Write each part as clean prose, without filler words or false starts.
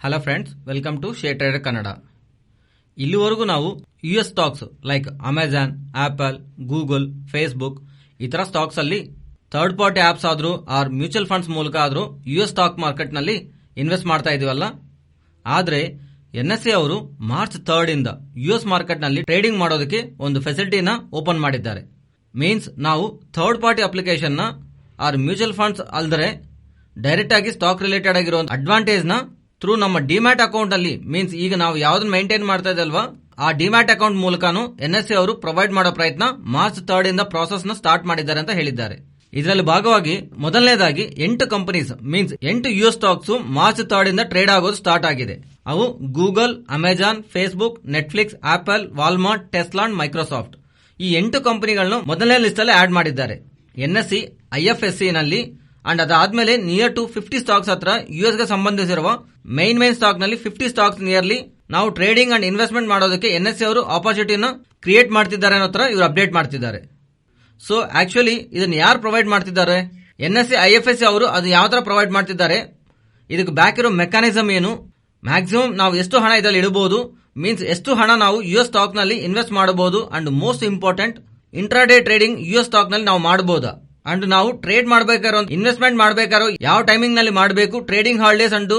Hello friends, welcome to share trader Kannada. ಇಲ್ಲಿವರೆಗೂ ನಾವು US stocks like Amazon, Apple, Google, Facebook ಈ ತರ stocks ಅಲ್ಲಿ ಥರ್ಡ್ ಪಾರ್ಟಿ ಆಪ್ಸ್ ಆದ್ರೂ ಆರ್ ಮ್ಯೂಚುವಲ್ ಫಂಡ್ಸ್ ಮೂಲಕ ಆದ್ರೂ ಯುಎಸ್ ಸ್ಟಾಕ್ ಮಾರ್ಕೆಟ್ ನಲ್ಲಿ ಇನ್ವೆಸ್ಟ್ ಮಾಡ್ತಾ ಇದೀವಲ್ಲ. ಆದ್ರೆ ಎನ್ಎಸ್ಸಿ ಅವರು ಮಾರ್ಚ್ 3 ಇಂದ ಯುಎಸ್ ಮಾರ್ಕೆಟ್ ನಲ್ಲಿ ಟ್ರೇಡಿಂಗ್ ಮಾಡೋದಕ್ಕೆ ಒಂದು ಫೆಸಿಲಿಟಿನ ಓಪನ್ ಮಾಡಿದ್ದಾರೆ. ಮೀನ್ಸ್ ನಾವು ಥರ್ಡ್ ಪಾರ್ಟಿ ಅಪ್ಲಿಕೇಶನ್ ನ ಆರ್ ಮ್ಯೂಚುವಲ್ ಫಂಡ್ಸ್ ಅಲ್ದರೆ ಡೈರೆಕ್ಟ್ ಆಗಿ ಸ್ಟಾಕ್ ರಿಲೇಟೆಡ್ ಆಗಿರೋ ಅಡ್ವಾಂಟೇಜ್ ನ ಥ್ರೂ ನಮ್ಮ ಡಿಮ್ಯಾಟ್ ಅಕೌಂಟ್ ಅಲ್ಲಿ, ಮೀನ್ಸ್ ಈಗ ನಾವು ಯಾವ್ದನ್ನ ಮೇಂಟೈನ್ ಮಾಡ್ತಾ ಇದಲ್ವಾ ಆ ಡಿಮ್ಯಾಟ್ ಅಕೌಂಟ್ ಮೂಲಕನೂ ಎನ್ಎಸ್ಸಿ ಅವರು ಪ್ರೊವೈಡ್ ಮಾಡೋ ಪ್ರಯತ್ನ ಮಾರ್ಚ್ 3 ಇಂದ ಪ್ರಾಸೆಸ್ ನ ಸ್ಟಾರ್ಟ್ ಮಾಡಿದ್ದಾರೆ ಅಂತ ಹೇಳಿದ್ದಾರೆ. ಇದರಲ್ಲಿ ಭಾಗವಾಗಿ ಮೊದಲನೇದಾಗಿ 8 companies means 8 US stocks March 3 ಇಂದ ಟ್ರೇಡ್ ಆಗೋದು ಸ್ಟಾರ್ಟ್ ಆಗಿದೆ. ಅವು Google, Amazon, Facebook, Netflix, apple, Walmart, Tesla and Microsoft. ಈ 8 ಕಂಪನಿಗಳನ್ನು ಮೊದಲನೇ ಲಿಸ್ಟ್ ಅಲ್ಲಿ ಆಡ್ ಮಾಡಿದ್ದಾರೆ. ಎನ್ಎಸ್ಸಿ ಐಎಫ್ಎಸ್ಸಿ ನಲ್ಲಿ ಅಂಡ್ ಅದಾದ್ಮೇಲೆ ನಿಯರ್ ಟು 50 ಸ್ಟಾಕ್ಸ್ ಹತ್ರ ಯುಎಸ್ ಗೆ ಸಂಬಂಧಿಸಿರುವ ಮೈನ್ ಸ್ಟಾಕ್ ನಲ್ಲಿ 50 ಸ್ಟಾಕ್ಸ್ ನಿಯರ್ಲಿ ನಾವು ಟ್ರೇಡಿಂಗ್ ಅಂಡ್ ಇನ್ವೆಸ್ಟ್ಮೆಂಟ್ ಮಾಡೋದಕ್ಕೆ ಎನ್ಎಸ್ಸಿ ಅವರು ಆಪರ್ಚುನಿಟಿನ ಕ್ರಿಯೇಟ್ ಮಾಡ್ತಿದ್ದಾರೆ ಅನ್ನೋ ತರ ಇವರು ಅಪ್ಡೇಟ್ ಮಾಡ್ತಿದ್ದಾರೆ. ಸೊ ಆಕ್ಚುಲಿ ಇದನ್ನ ಯಾರು ಪ್ರೊವೈಡ್ ಮಾಡ್ತಿದ್ದಾರೆ? ಎನ್ಎಸ್ಸಿ ಐಎಫ್ಎಸ್ಸಿ ಅವರು ಅದು ಯಾವ ತರ ಪ್ರೊವೈಡ್ ಮಾಡ್ತಿದ್ದಾರೆ, ಇದಕ್ಕೆ ಬ್ಯಾಕ್ ಇರೋ ಮೆಕ್ಯಾನಿಸಮ್ ಏನು, ಮ್ಯಾಕ್ಸಿಮಮ್ ನಾವು ಎಷ್ಟು ಹಣ ಇದರಲ್ಲಿ ಇಡಬಹುದು, ಮೀನ್ಸ್ ಎಷ್ಟು ಹಣ ನಾವು ಯುಎಸ್ ಸ್ಟಾಕ್ ನಲ್ಲಿ ಇನ್ವೆಸ್ಟ್ ಮಾಡಬಹುದು, and most important intraday trading US stock ನಲ್ಲಿ ನಾವು ಮಾಡಬಹುದಾ, ಅಂಡ್ ನಾವು ಟ್ರೇಡ್ ಮಾಡಬೇಕಾರೋ ಇನ್ವೆಸ್ಟ್ಮೆಂಟ್ ಮಾಡಬೇಕಾರೋ ಯಾವ ಟೈಮಿಂಗ್ ನಲ್ಲಿ ಮಾಡಬೇಕು, ಟ್ರೇಡಿಂಗ್ ಹಾಲಿಡೇಸ್ ಅಂಡ್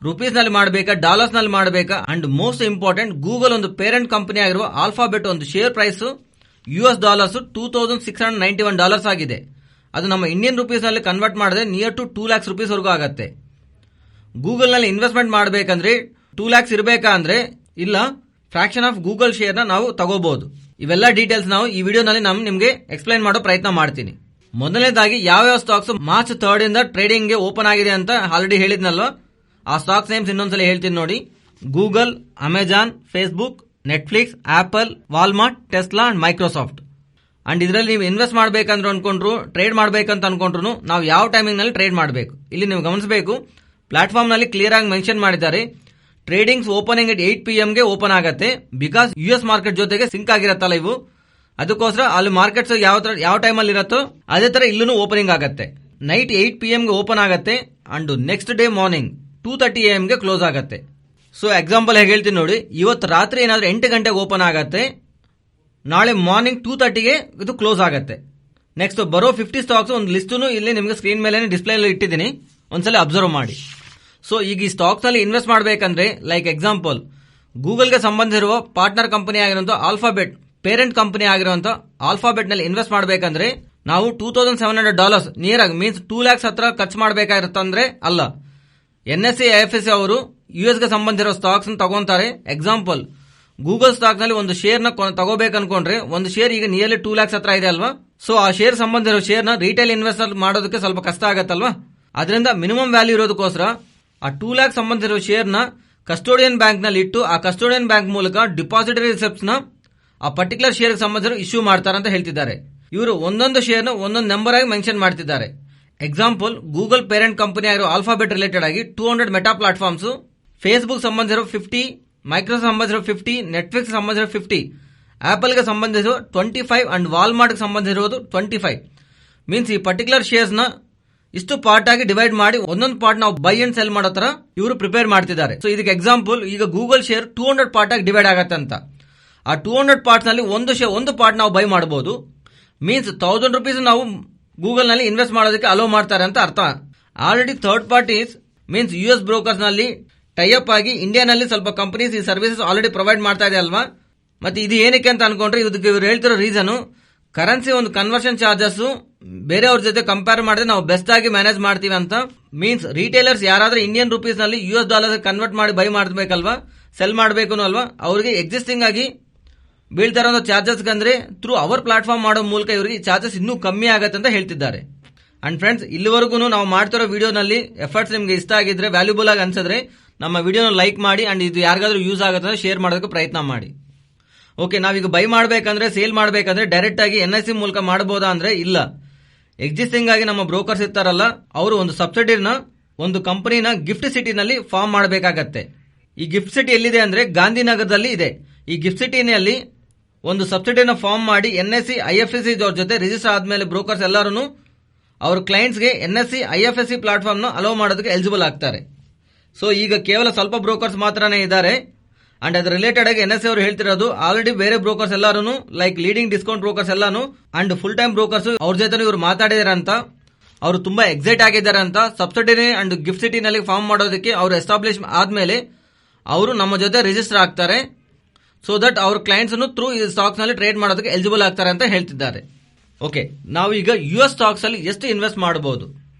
ರುಪೀಸ್ ನಲ್ಲಿ ಮಾಡಬೇಕಾ, ಡಾಲರ್ಸ್ ನಲ್ಲಿ ಮಾಡಬೇಕಾ, ಅಂಡ್ ಮೋಸ್ಟ್ ಇಂಪಾರ್ಟೆಂಟ್ ಗೂಗಲ್ ಒಂದು ಪೇರೆಂಟ್ ಕಂಪನಿ ಆಗಿರುವ ಆಲ್ಫಾಬೆಟ್ ಒಂದು ಶೇರ್ ಪ್ರೈಸ್ ಯುಎಸ್ ಡಾಲರ್ಸ್ $2,691 ಆಗಿದೆ. ಅದು ನಮ್ಮ ಇಂಡಿಯನ್ ರುಪೀಸ್ ನಲ್ಲಿ ಕನ್ವರ್ಟ್ ಮಾಡಿದ್ರೆ ನಿಯರ್ ಟು 2 lakhs rupees ವರೆಗೂ ಆಗುತ್ತೆ. ಗೂಗಲ್ ನಲ್ಲಿ ಇನ್ವೆಸ್ಟ್ಮೆಂಟ್ ಮಾಡಬೇಕಂದ್ರೆ 2 lakhs ಇರಬೇಕಾ ಅಂದ್ರೆ ಇಲ್ಲ, ಫ್ರಾಕ್ಷನ್ ಆಫ್ ಗೂಗಲ್ ಶೇರ್ ನ ನಾವು ತಗೋಬಹುದು. ಇವೆಲ್ಲ ಡೀಟೇಲ್ಸ್ ನಾವು ಈ ವಿಡಿಯೋನಲ್ಲಿ ನಾನು ನಿಮಗೆ ಎಕ್ಸ್ಪ್ಲೈನ್ ಮಾಡೋ ಪ್ರಯತ್ನ ಮಾಡ್ತೀನಿ. ಮೊದಲನೇದಾಗಿ ಯಾವ ಸ್ಟಾಕ್ಸ್ ಮಾರ್ಚ್ 3 ಇಂದ ಟ್ರೇಡಿಂಗ್ ಗೆ ಓಪನ್ ಆಗಿದೆ ಅಂತ ಆಲ್ರೆಡಿ ಹೇಳಿದ್ನಲ್ವಾ, ಆ ಸ್ಟಾಕ್ಸ್ ನೇಮ್ಸ್ ಇನ್ನೊಂದ್ಸಲ ಹೇಳ್ತೀನಿ ನೋಡಿ. Google, Amazon, Facebook, Netflix, apple, Walmart, Tesla and Microsoft. And ಇದರಲ್ಲಿ ನೀವು ಇನ್ವೆಸ್ಟ್ ಮಾಡಬೇಕಂದ್ರೆ ಅನ್ಕೊಂಡ್ರು, ಟ್ರೇಡ್ ಮಾಡಬೇಕಂತ ಅನ್ಕೊಂಡ್ರು ನಾವು ಯಾವ ಟೈಮಿಂಗ್ ನಲ್ಲಿ ಟ್ರೇಡ್ ಮಾಡಬೇಕು. ಇಲ್ಲಿ ನೀವು ಗಮನಿಸಬೇಕು, ಪ್ಲಾಟ್ಫಾರ್ಮ್ ನಲ್ಲಿ ಕ್ಲಿಯರ್ ಆಗಿ ಮೆನ್ಷನ್ ಮಾಡಿದ್ದಾರೆ. ಟ್ರೇಡಿಂಗ್ಸ್ ಓಪನಿಂಗ್ at 8 PM ಗೆ ಓಪನ್ ಆಗುತ್ತೆ. ಬಿಕಾಸ್ ಯುಎಸ್ ಮಾರ್ಕೆಟ್ ಜೊತೆಗೆ ಸಿಂಕ್ ಆಗಿರತ್ತಲ್ಲ ಇವು, ಅದಕ್ಕೋಸ್ಕರ ಅಲ್ಲಿ ಮಾರ್ಕೆಟ್ಸ್ ಯಾವ ಟೈಮ್ ಅಲ್ಲಿ ಇರತ್ತೋ ಅದೇ ತರ ಇಲ್ಲೂ ಓಪನಿಂಗ್ ಆಗುತ್ತೆ. ನೈಟ್ 8 PM ಗೆ ಓಪನ್ ಆಗುತ್ತೆ and next day morning 2:30 AM ಗೆ ಕ್ಲೋಸ್ ಆಗುತ್ತೆ. ಸೊ ಎಕ್ಸಾಂಪಲ್ ಹೇಗೆ ಹೇಳ್ತೀನಿ ನೋಡಿ, ಇವತ್ತು ರಾತ್ರಿ ಏನಾದ್ರೂ 8 ಗಂಟೆಗೆ ಓಪನ್ ಆಗುತ್ತೆ, ನಾಳೆ ಮಾರ್ನಿಂಗ್ 2:30 ಗೆ ಇದು ಕ್ಲೋಸ್ ಆಗುತ್ತೆ. ನೆಕ್ಸ್ಟ್ ಬರೋ 50 ಸ್ಟಾಕ್ಸ್ ಒಂದು ಲಿಸ್ಟ್ ಇಲ್ಲಿ ನಿಮಗೆ ಸ್ಕ್ರೀನ್ ಮೇಲೆ ಡಿಸ್ಪ್ಲೇ ಇಟ್ಟಿದ್ದೀನಿ, ಒಂದ್ಸಲ ಅಬ್ಸರ್ವ್ ಮಾಡಿ. ಸೊ ಈಗ ಈ ಸ್ಟಾಕ್ಸ್ ನಲ್ಲಿ ಇನ್ವೆಸ್ಟ್ ಮಾಡಬೇಕಂದ್ರೆ ಲೈಕ್ ಎಕ್ಸಾಂಪಲ್ ಗೂಗಲ್ಗೆ ಸಂಬಂಧಿಸಿರುವ ಪಾರ್ಟ್ನರ್ ಕಂಪನಿ ಆಗಿರುವಂತ ಆಲ್ಫಾಬೆಟ್ ಪೇರೆಂಟ್ ಕಂಪನಿ ಆಗಿರುವಂತ ಆಲ್ಫಾಬೆಟ್ ನಲ್ಲಿ ಇನ್ವೆಸ್ಟ್ ಮಾಡಬೇಕಂದ್ರೆ ನಾವು $2,700 ನಿಯರ್ ಆಗಿ ಮೀನ್ಸ್ 2 lakhs ಹತ್ರ ಖರ್ಚು ಮಾಡಬೇಕಾಗಿರುತ್ತಂದ್ರೆ ಅಲ್ಲ. ಎನ್ಎಸ್ಸಿ ಐಎಫ್ಎಸ್ಸಿ ಅವರು ಯುಎಸ್ ಗೆ ಸಂಬಂಧಿಸಿರೋ ಸ್ಟಾಕ್ಸ್ ತಗೊಂತಾರೆ. ಎಕ್ಸಾಂಪಲ್ ಗೂಗಲ್ ಸ್ಟಾಕ್ ನಲ್ಲಿ ಒಂದು ಶೇರ್ ನ ತಗೋಬೇಕನ್ಕೊಂಡ್ರೆ ಒಂದು ಶೇರ್ ಈಗ ನಿಯರ್ಲಿ 2 lakhs ಹತ್ರ ಇದೆ ಅಲ್ವಾ. ಸೊ ಆ ಶೇರ್ ಸಂಬಂಧಿಸಿರೋ ಶೇರ್ ನ ರಿಟೇಲ್ ಇನ್ವೆಸ್ಟರ್ ಮಾಡೋದಕ್ಕೆ ಸ್ವಲ್ಪ ಕಷ್ಟ ಆಗತ್ತಲ್ವಾ. ಅದರಿಂದ ಮಿನಿಮಮ್ ವ್ಯಾಲ್ಯೂ ಇರೋದಕ್ಕೋಸ್ಕರ ಆ 2 lakhs ಸಂಬಂಧಿಸಿರೋ ಶೇರ್ ನ ಕಸ್ಟೋಡಿಯನ್ ಬ್ಯಾಂಕ್ ನಲ್ಲಿ ಇಟ್ಟು ಆ ಕಸ್ಟೋಡಿಯನ್ ಬ್ಯಾಂಕ್ ಮೂಲಕ ಡಿಪಾಸಿಟರಿ ರಿಸಿಪ್ಟ್ಸ್ ನ ಆ ಪರ್ಟಿಕ್ಯುಲರ್ ಶೇರ್ ಸಂಬಂಧಿಸಿರೋ ಇಶ್ಯೂ ಮಾಡ್ತಾರೆ ಅಂತ ಹೇಳ್ತಿದ್ದಾರೆ. ಇವರು ಒಂದೊಂದು ಶೇರ್ ನ ಒಂದೊಂದು ನಂಬರ್ ಆಗಿ ಮೆನ್ಷನ್ ಮಾಡ್ತಿದ್ದಾರೆ. ಎಕ್ಸಾಂಪಲ್ ಗೂಗಲ್ ಪೇರೆಂಟ್ ಕಂಪನಿ ಆಗಿರೋ ಆಲ್ಫಾಬೆಟ್ ರಿಲೇಟೆಡ್ ಆಗಿ 200 ಮೆಟಾ ಪ್ಲಾಟ್ಫಾರ್ಮ್ಸ್, ಫೇಸ್ಬುಕ್ ಸಂಬಂಧಿಸಿರೋ 50, ಮೈಕ್ರೋಸಾಫ್ಟ್ ಸಂಬಂಧಿಸಿರೋ 50, ನೆಟ್ಫ್ಲಿಕ್ಸ್ ಸಂಬಂಧಿಸಿರೋ 50, ಆಪಲ್ ಗೆ ಸಂಬಂಧಿಸಿರೋ 25 ಅಂಡ್ ವಾಲ್ಮಾರ್ಟ್ ಗೆ ಸಂಬಂಧಿಸಿರೋದು 25. ಮೀನ್ಸ್ ಈ ಪರ್ಟಿಕ್ಯುಲರ್ ಶೇರ್ಸ್ ನ ಇಷ್ಟು ಪಾರ್ಟ್ ಆಗಿ ಡಿವೈಡ್ ಮಾಡಿ ಒಂದೊಂದು ಪಾರ್ಟ್ ನಾವು ಬೈ ಅಂಡ್ ಸೆಲ್ ಮಾಡೋ ತರ ಇವರು ಪ್ರಿಪೇರ್ ಮಾಡ್ತಿದ್ದಾರೆ. ಸೊ ಇದಕ್ಕೆ ಎಕ್ಸಾಂಪಲ್ ಈಗ ಗೂಗಲ್ ಶೇರ್ 200 ಪಾರ್ಟ್ ಆಗಿ ಡಿವೈಡ್ ಆಗತ್ತೆ ಅಂತ. ಆ 200 ಪಾರ್ಟ್ಸ್ ನಲ್ಲಿ ಒಂದು ಪಾರ್ಟ್ ನಾವು ಬೈ ಮಾಡಬಹುದು. ಮೀನ್ಸ್ $1,000 ನಾವು ಗೂಗಲ್ ನಲ್ಲಿ ಇನ್ವೆಸ್ಟ್ ಮಾಡೋದಕ್ಕೆ ಅಲೋ ಮಾಡ್ತಾರೆ ಅಂತ ಅರ್ಥ. Already third parties means US brokers ನಲ್ಲಿ ಟೈಅಪ್ ಆಗಿ ಇಂಡಿಯಾನಲ್ಲಿ ಸ್ವಲ್ಪ ಕಂಪನೀಸ್ ಈ ಸರ್ವಿಸಸ್ ಆಲ್ರೆಡಿ ಪ್ರೊವೈಡ್ ಮಾಡ್ತಾ ಇದೆ ಅಲ್ವಾ. ಮತ್ತೆ ಇದು ಏನಕ್ಕೆ ಅಂತ ಅನ್ಕೊಂಡ್ರೆ ಇದಕ್ಕೆ ಇವ್ರು ಹೇಳ್ತಿರೋ ರೀಸನ್ ಕರೆನ್ಸಿ ಒಂದು ಕನ್ವರ್ಷನ್ ಚಾರ್ಜಸ್ ಬೇರೆಯವ್ರ ಜೊತೆ ಕಂಪೇರ್ ಮಾಡಿದ್ರೆ ನಾವು ಬೆಸ್ಟ್ ಆಗಿ ಮ್ಯಾನೇಜ್ ಮಾಡ್ತೀವಿ ಅಂತ. ಮೀನ್ಸ್ ರಿಟೇಲರ್ಸ್ ಯಾರಾದ್ರೂ ಇಂಡಿಯನ್ ರುಪೀಸ್ ನಲ್ಲಿ ಯುಎಸ್ ಡಾಲರ್ ಕನ್ವರ್ಟ್ ಮಾಡಿ ಬೈ ಮಾಡಬೇಕಲ್ವಾ, ಸೆಲ್ ಮಾಡಬೇಕು ಅಲ್ವಾ, ಅವರಿಗೆ ಎಕ್ಸಿಸ್ಟಿಂಗ್ ಆಗಿ ಬೀಳ್ತಾ ಇರೋ ಚಾರ್ಜಸ್ ಅಂದ್ರೆ ಥ್ರೂ ಅವರ್ ಪ್ಲಾಟ್ಫಾರ್ಮ್ ಮಾಡೋ ಮೂಲಕ ಇವರಿಗೆ ಚಾರ್ಜಸ್ ಇನ್ನೂ ಕಮ್ಮಿ ಆಗತ್ತೆ ಅಂತ ಹೇಳ್ತಿದ್ದಾರೆ. ಅಂಡ್ ಫ್ರೆಂಡ್ಸ್, ಇಲ್ಲಿವರೆಗೂ ನಾವು ಮಾಡ್ತಿರೋ ವಿಡಿಯೋನಲ್ಲಿ ಎಫರ್ಟ್ಸ್ ನಿಮ್ಗೆ ಇಷ್ಟ ಆಗಿದ್ರೆ, ವ್ಯಾಲ್ಯೂಬಲ್ ಆಗಿ ಅನ್ಸಿದ್ರೆ ನಮ್ಮ ವಿಡಿಯೋನ ಲೈಕ್ ಮಾಡಿ ಅಂಡ್ ಇದು ಯಾರಿಗಾದ್ರೂ ಯೂಸ್ ಆಗುತ್ತೆ ಅಂದ್ರೆ ಶೇರ್ ಮಾಡೋದಕ್ಕೆ ಪ್ರಯತ್ನ ಮಾಡಿ. ಓಕೆ, ನಾವೀಗ ಬೈ ಮಾಡಬೇಕಂದ್ರೆ ಸೇಲ್ ಮಾಡಬೇಕಂದ್ರೆ ಡೈರೆಕ್ಟ್ ಆಗಿ ಎನ್ಎಸ್ಸಿ ಮೂಲಕ ಮಾಡಬಹುದಾ ಅಂದ್ರೆ ಇಲ್ಲ. ಎಕ್ಸಿಸ್ಟಿಂಗ್ ಆಗಿ ನಮ್ಮ ಬ್ರೋಕರ್ಸ್ ಇರ್ತಾರಲ್ಲ, ಅವರು ಒಂದು ಸಬ್ಸಿಡಿನ ಒಂದು ಕಂಪನಿನ ಗಿಫ್ಟ್ ಸಿಟಿನಲ್ಲಿ ಫಾರ್ಮ್ ಮಾಡಬೇಕಾಗತ್ತೆ. ಈ ಗಿಫ್ಟ್ ಸಿಟಿ ಎಲ್ಲಿದೆ ಅಂದ್ರೆ ಗಾಂಧಿನಗರದಲ್ಲಿ ಇದೆ. ಈ ಗಿಫ್ಟ್ ಸಿಟಿನಲ್ಲಿ ಒಂದು ಸಬ್ಸಿಡಿನ ಫಾರ್ಮ್ ಮಾಡಿ ಎನ್ಎಸ್ಸಿ ಐಎಫ್ಎಸ್ಸಿ ಜೊತೆ ರಿಜಿಸ್ಟರ್ ಆದ್ಮೇಲೆ ಬ್ರೋಕರ್ಸ್ ಎಲ್ಲರೂ ಅವ್ರ ಕ್ಲೈಂಟ್ಸ್ಗೆ ಎನ್ಎಸ್ಸಿ ಐಎಫ್ಎಸ್ಸಿ ಪ್ಲಾಟ್ಫಾರ್ಮ್ ನ ಅಲೋ ಮಾಡೋದಕ್ಕೆ ಎಲಿಜಿಬಲ್ ಆಗ್ತಾರೆ. ಸೊ ಈಗ ಕೇವಲ ಸ್ವಲ್ಪ ಬ್ರೋಕರ್ಸ್ ಮಾತ್ರನೇ ಇದ್ದಾರೆ. ಅಂಡ್ ಅದ್ರ ರಿಲೇಟೆಡ್ ಆಗಿ NSE ಅವರು ಹೇಳ್ತಿರೋದು ಆಲ್ರೆಡಿ ಬೇರೆ ಬ್ರೋಕರ್ಸ್ ಎಲ್ಲಾರು ಲೈಕ್ ಲೀಡಿಂಗ್ ಡಿಸ್ಕೌಂಟ್ ಬ್ರೋಕರ್ಸ್ ಎಲ್ಲಾನು ಅಂಡ್ ಫುಲ್ ಟೈಮ್ ಬ್ರೋಕರ್ಸ್ ಅವ್ರ ಜೊತೆ ಇವರು ಮಾತಾಡಿದಾರೆ ಅಂತ, ಅವರು ತುಂಬಾ ಎಕ್ಸೈಟ್ ಆಗಿದ್ದಾರೆ ಅಂತ. ಸಬ್ಸಿಡಿ ಅಂಡ್ ಗಿಫ್ಟ್ ಸಿಟಿ ನಲ್ಲಿ ಫಾರ್ಮ್ ಮಾಡೋದಕ್ಕೆ ಅವರು ಎಸ್ಟಾಬ್ಲಿಷ್ ಆದ್ಮೇಲೆ ಅವರು ನಮ್ಮ ಜೊತೆ ರಿಜಿಸ್ಟರ್ ಆಗ್ತಾರೆ. ಸೊ ದಟ್ ಅವ್ರ ಕ್ಲೈಂಟ್ಸ್ ಥ್ರೂ ಈ ಸ್ಟಾಕ್ಸ್ ನಲ್ಲಿ ಟ್ರೇಡ್ ಮಾಡೋದಕ್ಕೆ ಎಲಿಜಿಬಲ್ ಆಗ್ತಾರೆ ಅಂತ ಹೇಳ್ತಿದ್ದಾರೆ. ಓಕೆ, ನಾವು ಈಗ US ಸ್ಟಾಕ್ಸ್ ಅಲ್ಲಿ ಎಷ್ಟು ಇನ್ವೆಸ್ಟ್ ಮಾಡಬಹುದು?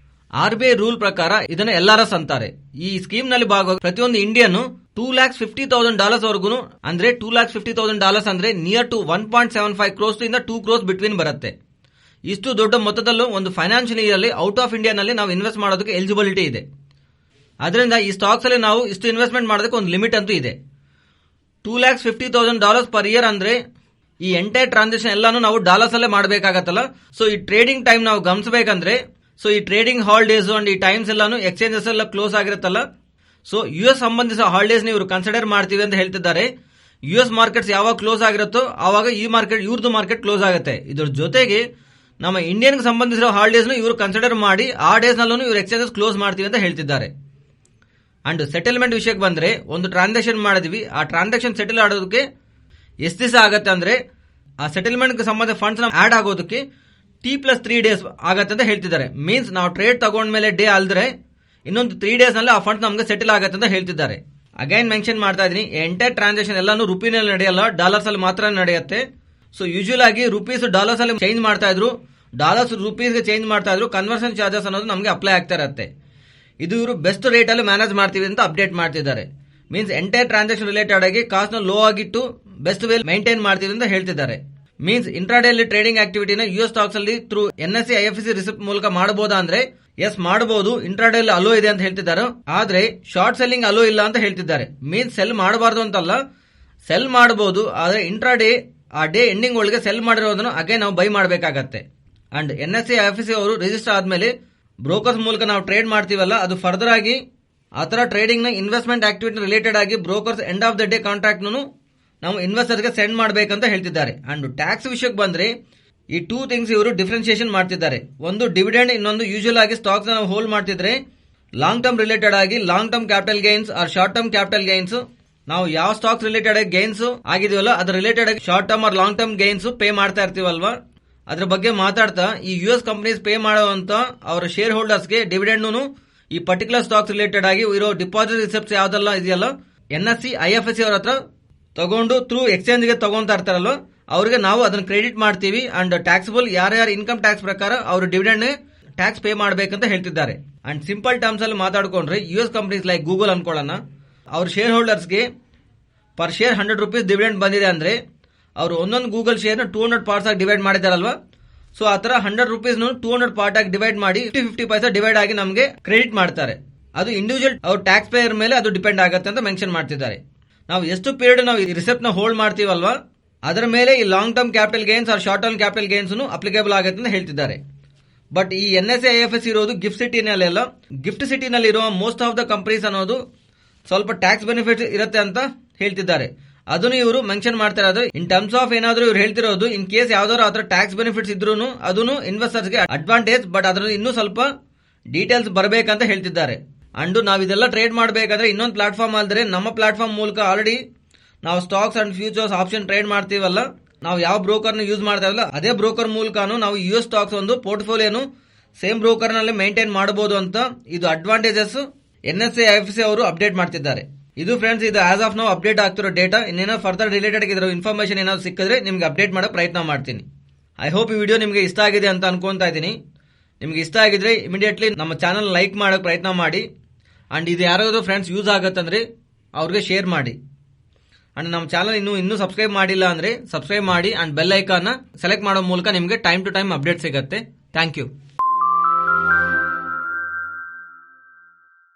RBI ರೂಲ್ ಪ್ರಕಾರ ಇದನ್ನ LRS ಅಂತಾರೆ. ಈ ಸ್ಕೀಮ್ ನಲ್ಲಿ ಭಾಗವಾಗಿ ಪ್ರತಿಯೊಂದು ಇಂಡಿಯನ್ $250,000 ವರೆಗೂ, ಅಂದ್ರೆ $250,000 ಅಂದ್ರೆ ನಿಯರ್ ಟು 1.75 crores ಇಂದ 2 crores ಬಿಟ್ವೀನ್ ಬರುತ್ತೆ. ಇಷ್ಟು ದೊಡ್ಡ ಮೊತ್ತದಲ್ಲೂ ಒಂದು ಫೈನಾನ್ಷಿಯಲ್ ಇಯರ್ ಅಲ್ಲಿ ಔಟ್ ಆಫ್ ಇಂಡಿಯಾನಲ್ಲಿ ನಾವು ಇನ್ವೆಸ್ಟ್ ಮಾಡೋದಕ್ಕೆ ಎಲಿಜಿಬಿಲಿಟಿ ಇದೆ. ಅದರಿಂದ ಈ ಸ್ಟಾಕ್ಸ್ ಅಲ್ಲಿ ನಾವು ಇಷ್ಟು ಇನ್ವೆಸ್ಟ್ಮೆಂಟ್ ಮಾಡೋದಕ್ಕೆ ಒಂದು ಲಿಮಿಟ್ ಅಂತೂ ಇದೆ. $250,000 ಪರ್ ಇಯರ್ ಅಂದ್ರೆ ಈ ಎಂಟೈರ್ ಟ್ರಾನ್ಸಾಕ್ಷನ್ ಎಲ್ಲಾನು ನಾವು ಡಾಲರ್ಸ್ ಅಲ್ಲೇ ಮಾಡಬೇಕಾಗತ್ತಲ್ಲ. ಸೊ ಈ ಟ್ರೇಡಿಂಗ್ ಟೈಮ್ ನಾವು ಗಮನಿಸಬೇಕಂದ್ರೆ, ಸೊ ಈ ಟ್ರೇಡಿಂಗ್ ಹಾಲಿಡೇಸ್ ಅಂಡ್ ಈ ಟೈಮ್ಸ್ ಎಲ್ಲಾನು ಎಕ್ಸ್ಚೇಂಜಸ್ ಎಲ್ಲ ಕ್ಲೋಸ್ ಆಗಿರುತ್ತಲ್ಲ, ಸೊ US ಸಂಬಂಧಿಸಿದ ಹಾಲಿಡೇಸ್ ಇವರು ಕನ್ಸಿಡರ್ ಮಾಡ್ತೀವಿ ಅಂತ ಹೇಳ್ತಿದ್ದಾರೆ. US ಮಾರ್ಕೆಟ್ಸ್ ಯಾವಾಗ ಕ್ಲೋಸ್ ಆಗಿರುತ್ತೋ ಆವಾಗ ಈ ಮಾರ್ಕೆಟ್ ಇವ್ರದ್ದು ಮಾರ್ಕೆಟ್ ಕ್ಲೋಸ್ ಆಗುತ್ತೆ. ಇದ್ರ ಜೊತೆಗೆ ನಮ್ಮ ಇಂಡಿಯನ್ ಸಂಬಂಧಿಸಿರೋ ಹಾಲಿಡೇಸ್ ಇವರು ಕನ್ಸಿಡರ್ ಮಾಡಿ ಆ ಡೇಸ್ ನಲ್ಲೂ ಇವರು ಎಕ್ಸ್ಚೇಂಜಸ್ ಕ್ಲೋಸ್ ಮಾಡ್ತೀವಿ ಅಂತ ಹೇಳ್ತಿದ್ದಾರೆ. ಅಂಡ್ ಸೆಟಲ್ಮೆಂಟ್ ವಿಷಯಕ್ಕೆ ಬಂದ್ರೆ, ಒಂದು ಟ್ರಾನ್ಸಾಕ್ಷನ್ ಮಾಡಿದ್ವಿ, ಆ ಟ್ರಾನ್ಸಾಕ್ಷನ್ ಸೆಟಲ್ ಆಗೋದಕ್ಕೆ ಎಷ್ಟು ದಿವಸ ಆಗುತ್ತೆ ಅಂದ್ರೆ, ಆ ಸೆಟಲ್ಮೆಂಟ್ ಸಂಬಂಧ ಫಂಡ್ಸ್ ಆಡ್ ಆಗೋದಕ್ಕೆ T+3 ಡೇಸ್ ಆಗತ್ತೆ ಅಂತ ಹೇಳ್ತಿದ್ದಾರೆ. ಮೀನ್ಸ್ ನಾವು ಟ್ರೇಡ್ ತಗೊಂಡ್ಮೇಲೆ ಡೇ ಅಲ್ದ್ರೆ ಇನ್ನೊಂದು 3 ಡೇಸ್ ನಲ್ಲಿ ಆ ಫಂಡ್ಸ್ ನಮಗೆ ಸೆಟಲ್ ಆಗತ್ತೆ ಅಂತ ಹೇಳ್ತಿದ್ದಾರೆ. ಅಗೈನ್ ಮೆನ್ಷನ್ ಮಾಡ್ತಾ ಇದೀನಿ, ಎಂಟೈರ್ ಟ್ರಾನ್ಸಾಕ್ಷನ್ ಎಲ್ಲಾನು ರುಪಿನಲ್ಲಿ ನಡೆಯಲ್ಲ, ಡಾಲರ್ಸ್ ಅಲ್ಲಿ ಮಾತ್ರ ನಡೆಯುತ್ತೆ. ಸೊ ಯೂಶುವಲ್ ಆಗಿ ರುಪೀಸ್ ಡಾಲರ್ಸ್ ಅಲ್ಲಿ ಚೇಂಜ್ ಮಾಡ್ತಾ ಇದ್ರು, ಡಾಲರ್ಸ್ ರುಪೀಸ್ಗೆ ಚೇಂಜ್ ಮಾಡ್ತಾ ಇದ್ರು, ಕನ್ವರ್ಷನ್ ಚಾರ್ಜಸ್ ಅನ್ನೋದು ನಮಗೆ ಅಪ್ಲೈ ಆಗ್ತಾ ಇರುತ್ತೆ. ಇದು ಇವರು ಬೆಸ್ಟ್ ರೇಟ್ ಅಲ್ಲಿ ಮ್ಯಾನೇಜ್ ಮಾಡ್ತೀವಿ ಅಂತ ಅಪ್ಡೇಟ್ ಮಾಡ್ತಿದ್ದಾರೆ. ಮೀನ್ಸ್ ಎಂಟೈರ್ ಟ್ರಾನ್ಸಾಕ್ಷನ್ ರಿಲೇಟೆಡ್ ಆಗಿ ಕಾಸ್ಟ್ ನ ಲೋ ಆಗಿಟ್ಟು ಬೆಸ್ಟ್ ವೇ ಮೈಂಟೈನ್ ಮಾಡ್ತೀವಿ ಅಂತ ಹೇಳ್ತಿದ್ದಾರೆ. ಮೀನ್ಸ್ ಇಂಟ್ರಾಡೇ ಅಲ್ಲಿ ಟ್ರೇಡಿಂಗ್ ಆಕ್ಟಿವಿಟಿನ US ಸ್ಟಾಕ್ಸ್ ಅಲ್ಲಿ ಥ್ರೂ NSE IFSC ರಿಸಿಪ್ಟ್ ಮೂಲಕ ಮಾಡಬಹುದಾ ಅಂದ್ರೆ ಎಸ್ ಮಾಡಬಹುದು. ಇಂಟ್ರಾಡೇ ಅಲ್ಲಿ ಅಲೋ ಇದೆ ಅಂತ ಹೇಳ್ತಿದ್ದಾರೆ, ಆದ್ರೆ ಶಾರ್ಟ್ ಸೆಲ್ಲಿಂಗ್ ಅಲೋ ಇಲ್ಲ ಅಂತ ಹೇಳ್ತಿದ್ದಾರೆ. ಮೀನ್ಸ್ ಸೆಲ್ ಮಾಡಬಾರ್ದು ಅಂತಲ್ಲ, ಸೆಲ್ ಮಾಡಬಹುದು, ಆದ್ರೆ ಇಂಟ್ರಾಡೇ ಆ ಡೇ ಎಂಡಿಂಗ್ ಒಳಗೆ ಸೆಲ್ ಮಾಡಿರೋದನ್ನು ಅಗೇನ್ ನಾವು ಬೈ ಮಾಡಬೇಕಾಗತ್ತೆ. ಅಂಡ್ NSE IFSC ಅವರು ರಿಜಿಸ್ಟರ್ ಆದ್ಮೇಲೆ ಬ್ರೋಕರ್ಸ್ ಮೂಲಕ ನಾವು ಟ್ರೇಡ್ ಮಾಡ್ತೀವಲ್ಲ, ಅದು ಫರ್ದರ್ ಆಗಿ ಆತರ ಟ್ರೇಡಿಂಗ್ ನ ಇನ್ವೆಸ್ಟ್ಮೆಂಟ್ ಆಕ್ಟಿವಿಟಿ ರಿಲೇಟೆಡ್ ಆಗಿ brokers end of the day contract ನಾವು ಇನ್ವೆಸ್ಟರ್ಗೆ ಸೆಂಡ್ ಮಾಡಬೇಕಂತ ಹೇಳ್ತಿದ್ದಾರೆ. ಅಂಡ್ ಟ್ಯಾಕ್ಸ್ ವಿಷಯಕ್ಕೆ ಬಂದ್ರೆ ಈ 2 ಥಿಂಗ್ಸ್ ಇವರು ಡಿಫ್ರೆನ್ಸಿಯೇಷನ್ ಮಾಡ್ತಿದ್ದಾರೆ. ಒಂದು ಡಿವಿಡೆಂಡ್, ಇನ್ನೊಂದು ಯೂಶುವಲ್ ಆಗಿ ಸ್ಟಾಕ್ಸ್ ನಾವು ಹೋಲ್ಡ್ ಮಾಡ್ತಿದ್ರೆ ಲಾಂಗ್ ಟರ್ಮ್ ರಿಲೇಟೆಡ್ ಆಗಿ long term capital gains or short term capital gains, ನಾವು ಯಾವ ಸ್ಟಾಕ್ಸ್ ರಿಲೇಟೆಡ್ ಆಗಿ ಗೈನ್ಸ್ ಆಗಿದೆಯಲ್ಲ ಅದ್ರ ರಿಲೇಟೆಡ್ ಆಗಿ short term or long term gains pay ಮಾಡ್ತಾ ಇರ್ತೀವಲ್ವಾ, ಅದ್ರ ಬಗ್ಗೆ ಮಾತಾಡ್ತಾ ಈ US ಕಂಪನೀಸ್ ಪೇ ಮಾಡುವಂತ ಅವರ ಶೇರ್ ಹೋಲ್ಡರ್ಸ್ಗೆ ಡಿವಿಡೆಂಡ್ ಈ ಪರ್ಟಿಕ್ಯುಲರ್ ಸ್ಟಾಕ್ಸ್ ರಿಲೇಟೆಡ್ ಆಗಿ ಇರೋ ಡಿಪಾಸಿಟ್ ರಿಸಿಪ್ಟ್ಸ್ ಯಾವ್ದೆಲ್ಲ ಇದೆಯಲ್ಲ NSE IFSC ಅವರ ಹತ್ರ ತಗೊಂಡು ಥ್ರೂ ಎಕ್ಸ್ಚೇಂಜ್ ಗೆ ತಗೊಂತಾ ಇರ್ತಾರಲ್ಲ, ಅವ್ರಿಗೆ ನಾವು ಅದನ್ನ ಕ್ರೆಡಿಟ್ ಮಾಡ್ತೀವಿ. ಅಂಡ್ ಟ್ಯಾಕ್ಸಬಲ್ ಯಾರ್ಯಾರು ಇನ್ಕಮ್ ಟ್ಯಾಕ್ಸ್ ಪ್ರಕಾರ ಅವರು ಡಿವಿಡೆಂಡ್ ಟ್ಯಾಕ್ಸ್ ಪೇ ಮಾಡಬೇಕಂತ ಹೇಳ್ತಿದ್ದಾರೆ. ಅಂಡ್ ಸಿಂಪಲ್ ಟರ್ಮ್ಸ್ ಅಲ್ಲಿ ಮಾತಾಡ್ಕೊಂಡ್ರೆ US ಕಂಪನೀಸ್ ಲೈಕ್ ಗೂಗಲ್ ಅನ್ಕೊಳ್ಳೋಣ, ಅವ್ರ ಶೇರ್ ಹೋಲ್ಡರ್ಸ್ಗೆ ಪರ್ ಶೇರ್ $100 ಡಿವಿಡೆಂಡ್ ಬಂದಿದೆ ಅಂದ್ರೆ ಅವರು ಒಂದೊಂದು ಗೂಗಲ್ ಶೇರ್ 200 ಪಾರ್ಟ್ಸ್ ಆಗಿ ಡಿವೈಡ್ ಮಾಡಿದಾರಲ್ವಾ, ಸೊ ಆತರ $100 200 ಪಾರ್ಟ್ ಆಗಿ ಡಿವೈಡ್ ಮಾಡಿ 50 ಪೈಸಾ ಡಿವೈಡ್ ಆಗಿ ನಮಗೆ ಕ್ರೆಡಿಟ್ ಮಾಡ್ತಾರೆ. ಅದು ಇಂಡಿವಿಜುವಲ್ ಅವ್ರ ಟ್ಯಾಕ್ಸ್ ಪೇಯರ್ ಮೇಲೆ ಅದು ಡಿಪೆಂಡ್ ಆಗುತ್ತೆ ಅಂತ ಮೆನ್ಷನ್ ಮಾಡ್ತಿದ್ದಾರೆ. ನಾವು ಎಷ್ಟು ಪೀರಿಯಡ್ ನಾವು ಈ ರಿಸಿಪ್ಟ್ ನ ಹೋಲ್ಡ್ ಮಾಡ್ತೀವಲ್ವಾ, ಅದರ ಮೇಲೆ ಈ long term capital gains or short term capital gains applicable ಆಗುತ್ತೆ ಅಂತ ಹೇಳ್ತಿದ್ದಾರೆ. ಬಟ್ ಈ NSE IFSC ಇರೋದು ಗಿಫ್ಟ್ ಸಿಟಿನಲ್ಲೆಲ್ಲ, ಗಿಫ್ಟ್ ಸಿಟಿನಲ್ಲಿ ಇರುವ ಮೋಸ್ಟ್ ಆಫ್ ದ ಕಂಪನೀಸ್ ಅನ್ನೋದು ಸ್ವಲ್ಪ ಟ್ಯಾಕ್ಸ್ ಬೆನಿಫಿಟ್ ಇರುತ್ತೆ ಅಂತ ಹೇಳ್ತಿದ್ದಾರೆ. ಅದನ್ನು ಇವರು ಮೆನ್ಷನ್ ಮಾಡ್ತಾ ಇರೋದು ಇನ್ ಟರ್ಮ್ಸ್ ಆಫ್ ಏನಾದ್ರು ಇವ್ರು ಹೇಳ್ತಿರೋದು, ಇನ್ ಕೇಸ್ ಯಾವ್ದಾದ್ರು ಆತರ ಟ್ಯಾಕ್ಸ್ ಬೆನಿಫಿಟ್ಸ್ ಇದ್ರೂ ಅದನ್ನು ಇನ್ವೆಸ್ಟರ್ಸ್ ಗೆ ಅಡ್ವಾಂಟೇಜ್, ಬಟ್ ಅದ್ರಲ್ಲಿ ಇನ್ನೂ ಸ್ವಲ್ಪ ಡೀಟೇಲ್ಸ್ ಬರಬೇಕಂತ ಹೇಳ್ತಿದ್ದಾರೆ. ಅಂಡ್ ನಾವು ಇದೆಲ್ಲ ಟ್ರೇಡ್ ಮಾಡಬೇಕಾದ್ರೆ ಇನ್ನೊಂದು ಪ್ಲಾಟ್ಫಾರ್ಮ್ ಆದ್ರೆ ನಮ್ಮ ಪ್ಲಾಟ್ಫಾರ್ಮ್ ಮೂಲಕ ಆಲ್ರೆಡಿ ನಾವು stocks and futures option trade ಮಾಡ್ತೀವಲ್ಲ, ನಾವು ಯಾವ ಬ್ರೋಕರ್ ಯೂಸ್ ಮಾಡ್ತಾ ಇಲ್ಲ ಅದೇ ಬ್ರೋಕರ್ ಮೂಲಕನೂ ನಾವು US ಸ್ಟಾಕ್ಸ್ ಒಂದು ಪೋರ್ಟ್ಫೋಲಿಯೋನು ಸೇಮ್ ಬ್ರೋಕರ್ ನಲ್ಲಿ ಮೇಂಟೈನ್ ಮಾಡಬಹುದು ಅಂತ ಇದು ಅಡ್ವಾಂಟೇಜಸ್ NSE IFSC ಅವರು ಅಪ್ಡೇಟ್ ಮಾಡ್ತಿದ್ದಾರೆ. ಇದು ಫ್ರೆಂಡ್ಸ್, ಇದು ಆಸ್ ಆಫ್ ನಾವು ಅಪ್ಡೇಟ್ ಆಗ್ತಿರೋ ಡೇಟಾ. ಇನ್ನೇನೋ ಫರ್ದರ್ ರಿಲೇಟೆಡ್ ಆಗಿರೋ ಇನ್ಫಾರ್ಮೇಶನ್ ಏನಾದ್ರು ಸಿಕ್ಕಿದ್ರೆ ನಿಮ್ಗೆ ಅಪ್ಡೇಟ್ ಮಾಡೋ ಪ್ರಯತ್ನ ಮಾಡ್ತೀನಿ. ಐ ಹೋಪ್ ಈ ವಿಡಿಯೋ ನಿಮಗೆ ಇಷ್ಟ ಆಗಿದೆ ಅಂತ ಅನ್ಕೊಂತಾ ಇದ್ದೀನಿ. ನಿಮ್ಗೆ ಇಷ್ಟ ಆಗಿದ್ರೆ ಇಮಿಡಿಯೇಟ್ಲಿ ನಮ್ಮ ಚಾನಲ್ ಲೈಕ್ ಮಾಡೋಕೆ ಪ್ರಯತ್ನ ಮಾಡಿ. ಅಂಡ್ ಇದು ಯಾರಾದ್ರೂ ಫ್ರೆಂಡ್ಸ್ ಯೂಸ್ ಆಗತ್ತಂದ್ರೆ ಅವ್ರಿಗೆ ಶೇರ್ ಮಾಡಿ. ಅಂಡ್ ನಮ್ಮ ಚಾನಲ್ ಇನ್ನೂ ಸಬ್ಸ್ಕ್ರೈಬ್ ಮಾಡಿಲ್ಲ ಅಂದ್ರೆ ಸಬ್ಸ್ಕ್ರೈಬ್ ಮಾಡಿ ಅಂಡ್ ಬೆಲ್ ಐಕಾನ್ ಸೆಲೆಕ್ಟ್ ಮಾಡೋ ಮೂಲಕ ನಿಮಗೆ ಟೈಮ್ ಟು ಟೈಮ್ ಅಪ್ಡೇಟ್ ಸಿಗುತ್ತೆ. Thank you.